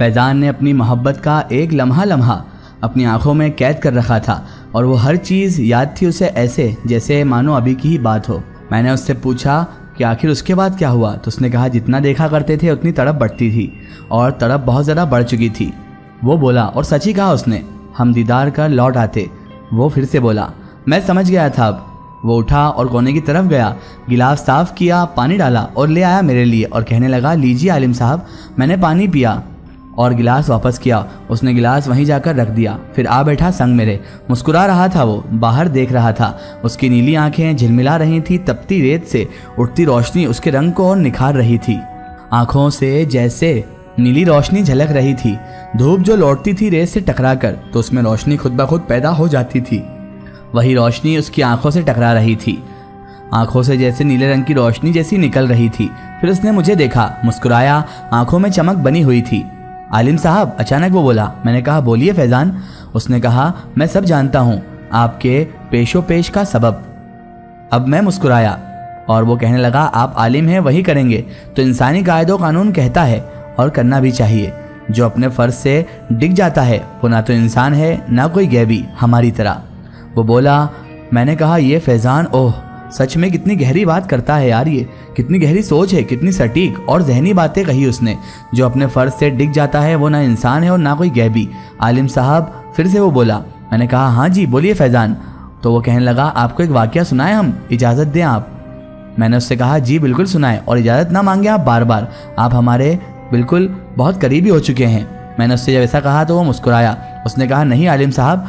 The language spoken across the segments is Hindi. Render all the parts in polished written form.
फैज़ान ने अपनी मोहब्बत का एक लम्हा लम्हा अपनी आंखों में कैद कर रखा था और वो हर चीज़ याद थी उसे ऐसे जैसे मानो अभी की ही बात हो। मैंने उससे पूछा कि आखिर उसके बाद क्या हुआ, तो उसने कहा जितना देखा करते थे उतनी तड़प बढ़ती थी और तड़प बहुत ज़्यादा बढ़ चुकी थी। वो बोला और सच ही कहा उसने, हम दीदार कर लौट आते। वो फिर से बोला, मैं समझ गया था अब। वो उठा और कोने की तरफ गया, गिलास साफ किया, पानी डाला और ले आया मेरे लिए और कहने लगा, लीजिए आलिम साहब। मैंने पानी पिया और गिलास वापस किया। उसने गिलास वहीं जाकर रख दिया, फिर आ बैठा संग मेरे। मुस्कुरा रहा था, वो बाहर देख रहा था। उसकी नीली आंखें झिलमिला रही थी, तपती रेत से उठती रोशनी उसके रंग को और निखार रही थी। आंखों से जैसे नीली रोशनी झलक रही थी। धूप जो लौटती थी रेत से टकरा कर, तो उसमें रोशनी खुद ब खुद पैदा हो जाती थी। वही रोशनी उसकी आंखों से टकरा रही थी। आंखों से जैसे नीले रंग की रोशनी जैसी निकल रही थी। फिर उसने मुझे देखा, मुस्कुराया, आंखों में चमक बनी हुई थी। आलिम साहब, अचानक वो बोला। मैंने कहा, बोलिए फैज़ान। उसने कहा, मैं सब जानता हूँ, आपके पेशो पेश का सबब। अब मैं मुस्कुराया और वो कहने लगा, आप आलिम हैं, वही करेंगे तो इंसानी कायदो कानून कहता है और करना भी चाहिए। जो अपने फ़र्ज से डिग जाता है वो ना तो इंसान है ना कोई गैबी हमारी तरह। वो बोला। मैंने कहा, ये फैज़ान, ओह सच में कितनी गहरी बात करता है यार, ये कितनी गहरी सोच है, कितनी सटीक और जहनी बातें कही उसने। जो अपने फ़र्ज से डिग जाता है वो ना इंसान है और ना कोई गैबी। आलिम साहब, फिर से वो बोला। मैंने कहा, हाँ जी बोलिए फैज़ान। तो वो कहने लगा, आपको एक वाक़या सुनाए हम, इजाज़त दें आप। मैंने उससे कहा, जी बिल्कुल सुनाएं और इजाज़त ना मांगे आप बार बार, आप हमारे बिल्कुल बहुत करीबी हो चुके हैं। मैंने उससे जब ऐसा कहा तो वो मुस्कुराया। उसने कहा, नहीं आलिम साहब,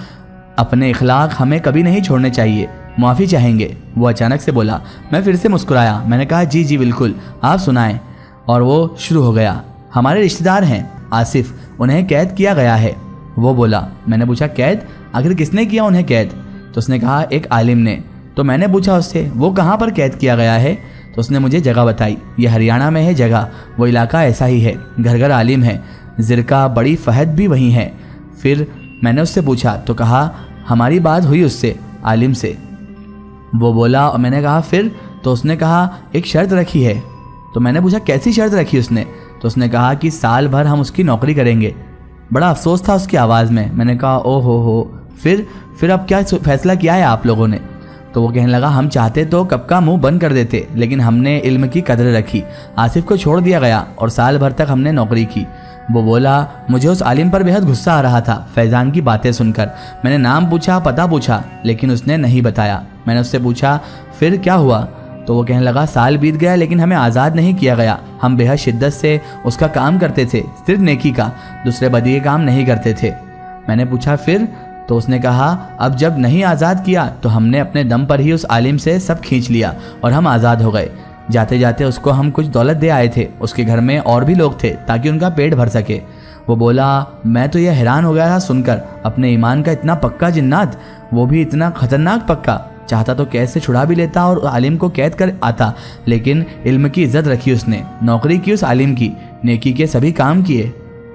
अपने इखलाक हमें कभी नहीं छोड़ने चाहिए, माफ़ी चाहेंगे। वो अचानक से बोला। मैं फिर से मुस्कुराया। मैंने कहा, जी जी बिल्कुल, आप सुनाएं। और वो शुरू हो गया। हमारे रिश्तेदार हैं आसिफ, उन्हें कैद किया गया है। वो बोला। मैंने पूछा, कैद? आखिर किसने किया उन्हें कैद? तो उसने कहा, एक आलिम ने। तो मैंने पूछा उससे, वो कहाँ पर कैद किया गया है? तो उसने मुझे जगह बताई। ये हरियाणा में है जगह, वो इलाका ऐसा ही है, घर घर आलिम है, ज़िरका बड़ी फहद भी वहीं है। फिर मैंने उससे पूछा तो कहा, हमारी बात हुई उससे, आलिम से। वो बोला और मैंने कहा, फिर? तो उसने कहा, एक शर्त रखी है। तो मैंने पूछा, कैसी शर्त रखी उसने? तो उसने कहा कि साल भर हम उसकी नौकरी करेंगे। बड़ा अफसोस था उसकी आवाज़ में। मैंने कहा, ओ हो, फिर अब क्या फैसला किया है आप लोगों ने? तो वो कहने लगा, हम चाहते तो कब का मुंह बंद कर देते, लेकिन हमने इल्म की कदर रखी। आसिफ को छोड़ दिया गया और साल भर तक हमने नौकरी की। वो बोला। मुझे उस आलिम पर बेहद गुस्सा आ रहा था फैज़ान की बातें सुनकर। मैंने नाम पूछा, पता पूछा, लेकिन उसने नहीं बताया। मैंने उससे पूछा, फिर क्या हुआ? तो वो कहने लगा, साल बीत गया लेकिन हमें आज़ाद नहीं किया गया। हम बेहद शिद्दत से उसका काम करते थे, सिर्फ नेकी का, दूसरे बदी के काम नहीं करते थे। मैंने पूछा, फिर? तो उसने कहा, अब जब नहीं आज़ाद किया तो हमने अपने दम पर ही उस आलिम से सब खींच लिया और हम आज़ाद हो गए। जाते जाते उसको हम कुछ दौलत दे आए थे। उसके घर में और भी लोग थे ताकि उनका पेट भर सके। वो बोला। मैं तो यह हैरान हो गया था सुनकर, अपने ईमान का इतना पक्का जिन्नात, वो भी इतना खतरनाक पक्का। चाहता तो कैद से छुड़ा भी लेता और आलिम को कैद कर आता, लेकिन इल्म की इज्जत रखी उसने, नौकरी की उस आलिम की, नेकी के सभी काम किए।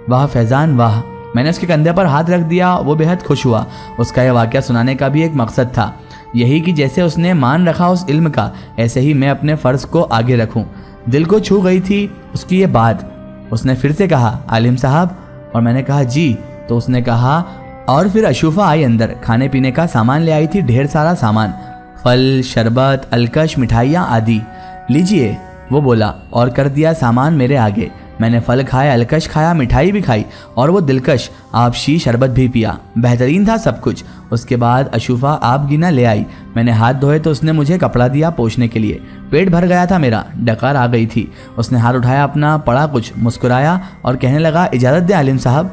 वाह फैज़ान वाह। मैंने उसके कंधे पर हाथ रख दिया। वो बेहद खुश हुआ। उसका यह वाक़या सुनाने का भी एक मकसद था, यही कि जैसे उसने मान रखा उस इल्म का, ऐसे ही मैं अपने फ़र्ज़ को आगे रखूं। दिल को छू गई थी उसकी ये बात। उसने फिर से कहा, आलिम साहब? और मैंने कहा, जी। तो उसने कहा, और फिर अशूफ़ा आई अंदर, खाने पीने का सामान ले आई थी, ढेर सारा सामान, फल, शरबत, अलकश, मिठाइयाँ आदि। लीजिए, वो बोला और कर दिया सामान मेरे आगे। मैंने फल खाया, अलकश खाया, मिठाई भी खाई और वो दिलकश आबशी शरबत भी पिया। बेहतरीन था सब कुछ। उसके बाद अशूफ़ा आप गिना ले आई। मैंने हाथ धोए तो उसने मुझे कपड़ा दिया पोंछने के लिए। पेट भर गया था मेरा, डकार आ गई थी। उसने हाथ उठाया अपना, पढ़ा कुछ, मुस्कुराया और कहने लगा, इजाज़त दे आलिम साहब।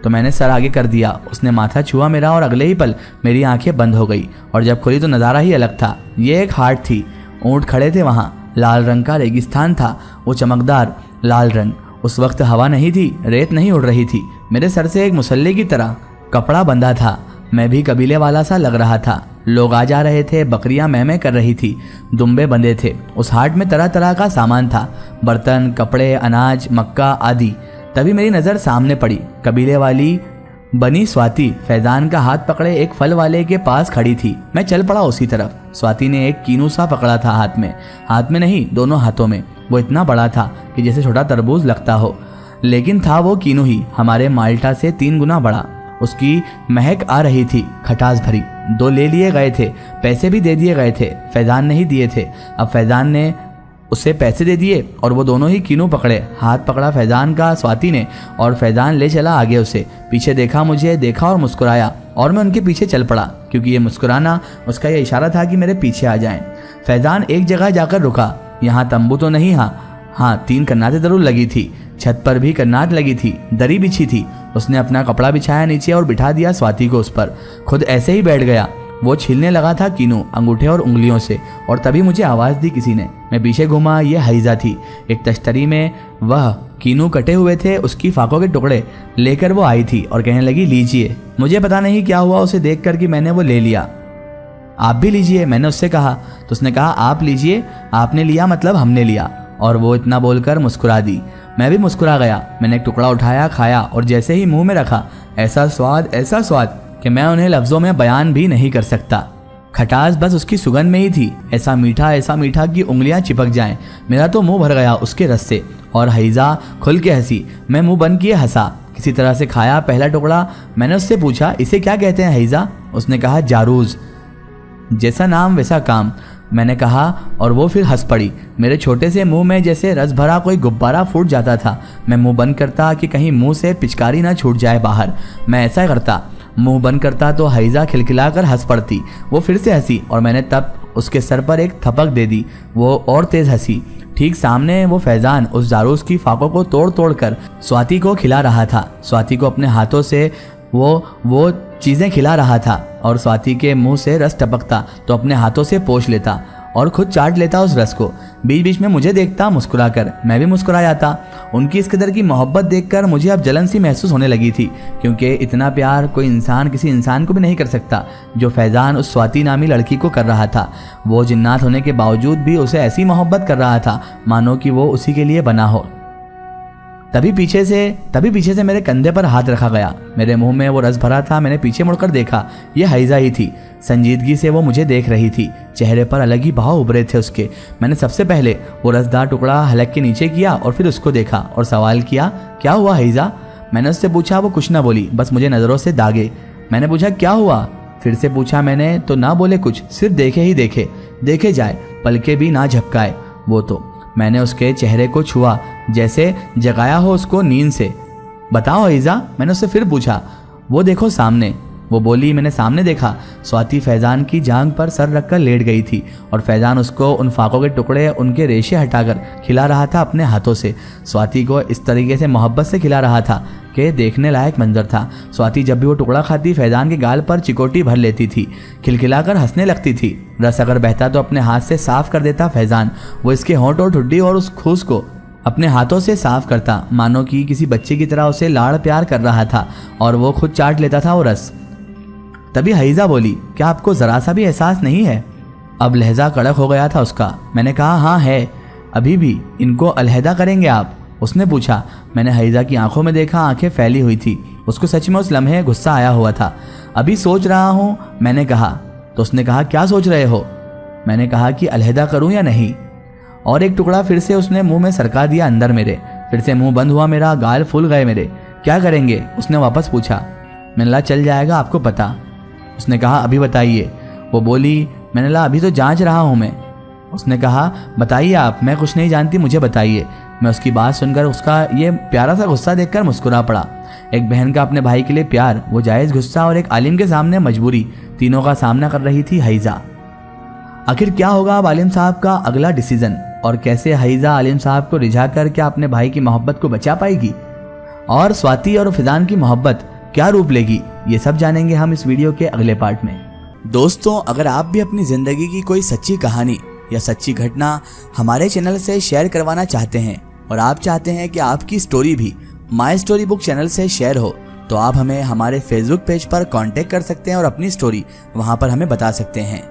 तो मैंने सर आगे कर दिया। उसने माथा छुआ मेरा और अगले ही पल मेरी आंखें बंद हो गई और जब खुली तो नज़ारा ही अलग था। ये एक हाट थी, ऊँट खड़े थे वहाँ, लाल रंग का रेगिस्तान था, वो चमकदार लाल रंग। उस वक्त हवा नहीं थी, रेत नहीं उड़ रही थी। मेरे सर से एक मुसल्ले की तरह कपड़ा बंधा था। मैं भी कबीले वाला सा लग रहा था। लोग आ जा रहे थे, बकरियां मैं कर रही थी, दुम्बे बंधे थे। उस हाट में तरह तरह का सामान था, बर्तन, कपड़े, अनाज, मक्का आदि। तभी मेरी नज़र सामने पड़ी। कबीले वाली बनी स्वाति फैज़ान का हाथ पकड़े एक फल वाले के पास खड़ी थी। मैं चल पड़ा उसी तरफ। स्वाति ने एक कीनू सा पकड़ा था हाथ में नहीं, दोनों हाथों में। वो इतना बड़ा था कि जैसे छोटा तरबूज लगता हो। लेकिन था वो कीनू ही, हमारे माल्टा से 3 गुना बड़ा। उसकी महक आ रही थी, खटास भरी। 2 ले लिए गए थे, पैसे भी दे दिए गए थे, फैजान ने ही दिए थे। अब फैजान ने उसे पैसे दे दिए और वो दोनों ही कीनू पकड़े। हाथ पकड़ा फैजान का स्वाति ने और फैजान ले चला आगे उसे। पीछे देखा, मुझे देखा और मुस्कुराया और मैं उनके पीछे चल पड़ा, क्योंकि ये मुस्कुराना उसका ये इशारा था कि मेरे पीछे आ जाएं। फैजान एक जगह जाकर रुका। यहाँ तंबू तो नहीं, हाँ 3 कन्नातें जरूर लगी थी। छत पर भी कन्नात लगी थी, दरी बिछी थी। उसने अपना कपड़ा बिछाया नीचे और बिठा दिया स्वाति को उस पर। खुद ऐसे ही बैठ गया। वो छीलने लगा था कीनू अंगूठे और उंगलियों से, और तभी मुझे आवाज़ दी किसी ने। मैं पीछे घूमा, ये हैजा थी। एक तश्तरी में वह कीनू कटे हुए थे, उसकी फाकों के टुकड़े लेकर वो आई थी और कहने लगी, लीजिए। मुझे पता नहीं क्या हुआ उसे देख कर कि मैंने वो ले लिया। आप भी लीजिए, मैंने उससे कहा, तो उसने कहा आप लीजिए। आपने लिया मतलब हमने लिया। और वो इतना बोलकर मुस्कुरा दी। मैं भी मुस्कुरा गया। मैंने एक टुकड़ा उठाया, खाया और जैसे ही मुंह में रखा, ऐसा स्वाद कि मैं उन्हें लफ्ज़ों में बयान भी नहीं कर सकता। खटास बस उसकी सुगंध में ही थी। ऐसा मीठा कि उंगलियां चिपक जाएं। मेरा तो मुंह भर गया उसके रस से। और हैजा खुल के हंसी। मैं मुंह बंद किए हंसा। किसी तरह से खाया पहला टुकड़ा। मैंने उससे पूछा, इसे क्या कहते हैं हैजा? उसने कहा, जारूज। जैसा नाम वैसा काम, मैंने कहा, और वो फिर हंस पड़ी। मेरे छोटे से मुंह में जैसे रस भरा कोई गुब्बारा फूट जाता था। मैं मुंह बंद करता कि कहीं मुंह से पिचकारी ना छूट जाए बाहर। मैं ऐसा करता, मुंह बंद करता तो हैजा खिलखिलाकर हंस पड़ती। वो फिर से हंसी और मैंने तब उसके सर पर एक थपक दे दी। वो और तेज हंसी। ठीक सामने वो फैजान उस जारूस की फाकों को तोड़ कर स्वाति को खिला रहा था। स्वाति को अपने हाथों से वो चीज़ें खिला रहा था और स्वाति के मुंह से रस टपकता तो अपने हाथों से पोंछ लेता और खुद चाट लेता उस रस को। बीच बीच में मुझे देखता मुस्कुराकर, मैं भी मुस्कुरा जाता। उनकी इस कदर की मोहब्बत देखकर मुझे अब जलन सी महसूस होने लगी थी, क्योंकि इतना प्यार कोई इंसान किसी इंसान को भी नहीं कर सकता जो फैजान उस स्वाति नामी लड़की को कर रहा था। वो जिन्नात होने के बावजूद भी उसे ऐसी मोहब्बत कर रहा था मानो कि वो उसी के लिए बना हो। तभी पीछे से मेरे कंधे पर हाथ रखा गया। मेरे मुंह में वो रस भरा था। मैंने पीछे मुड़कर देखा, ये हैजा ही थी। संजीदगी से वो मुझे देख रही थी। चेहरे पर अलग ही भाव उभरे थे उसके। मैंने सबसे पहले वो रसदार टुकड़ा हलक के नीचे किया और फिर उसको देखा और सवाल किया, क्या हुआ हैजा? मैंने उससे पूछा। वो कुछ ना बोली, बस मुझे नज़रों से दागे। मैंने पूछा, क्या हुआ? फिर से पूछा मैंने, तो ना बोले कुछ, सिर्फ देखे जाए, पलके भी ना झपकाए। वो तो मैंने उसके चेहरे को छुआ, जैसे जगाया हो उसको नींद से। बताओ हैजा, मैंने उससे फिर पूछा। वो देखो सामने, वो बोली। मैंने सामने देखा। स्वाति फैजान की जांघ पर सर रखकर लेट गई थी और फैजान उसको उन फाकों के टुकड़े, उनके रेशे हटाकर खिला रहा था अपने हाथों से। स्वाति को इस तरीके से मोहब्बत से खिला रहा था कि देखने लायक मंजर था। स्वाति जब भी वो टुकड़ा खाती फैजान के गाल पर चिकोटी भर लेती थी, खिलखिलाकर हंसने लगती थी। रस अगर बहता तो अपने हाथ से साफ कर देता फैजान। वो इसके होंठ और ठुड्डी और उस खूस को अपने हाथों से साफ करता, मानो कि किसी बच्चे की तरह उसे लाड़ प्यार कर रहा था, और वो खुद चाट लेता था वो रस। तभी हैजा बोली, क्या आपको जरा सा भी एहसास नहीं है? अब लहजा कड़क हो गया था उसका। मैंने कहा, हाँ है। अभी भी इनको अलहदा करेंगे आप? उसने पूछा। मैंने हैजा की आंखों में देखा, आंखें फैली हुई थी। उसको सच में उस लम्हे गुस्सा आया हुआ था। अभी सोच रहा हूँ, मैंने कहा। तो उसने कहा, क्या सोच रहे हो? मैंने कहा कि अलहदा करूँ या नहीं। और एक टुकड़ा फिर से उसने मुंह में सरका दिया अंदर मेरे। फिर से मुंह बंद हुआ मेरा, गाल फूल गए मेरे। क्या करेंगे? उसने वापस पूछा। मैंने कहा, चल जाएगा, आपको पता। उसने कहा, अभी बताइए। वो बोली। मैंने कहा, अभी तो जांच रहा हूँ मैं। उसने कहा, बताइए आप, मैं कुछ नहीं जानती, मुझे बताइए। मैं उसकी बात सुनकर उसका ये प्यारा सा गुस्सा देखकर मुस्कुरा पड़ा। एक बहन का अपने भाई के लिए प्यार, वो जायज़ गुस्सा और एक आलिम के सामने मजबूरी, तीनों का सामना कर रही थी हैजा। आखिर क्या होगा अब आलिम साहब का अगला डिसीजन, और कैसे हैजा आलिम साहब को रिझा कर क्या अपने भाई की मोहब्बत को बचा पाएगी, और स्वाति और फैजान की मोहब्बत क्या रूप लेगी, ये सब जानेंगे हम इस वीडियो के अगले पार्ट में। दोस्तों, अगर आप भी अपनी ज़िंदगी की कोई सच्ची कहानी या सच्ची घटना हमारे चैनल से शेयर करवाना चाहते हैं, और आप चाहते हैं कि आपकी स्टोरी भी माय स्टोरी बुक चैनल से शेयर हो, तो आप हमें हमारे फेसबुक पेज पर कांटेक्ट कर सकते हैं और अपनी स्टोरी वहां पर हमें बता सकते हैं।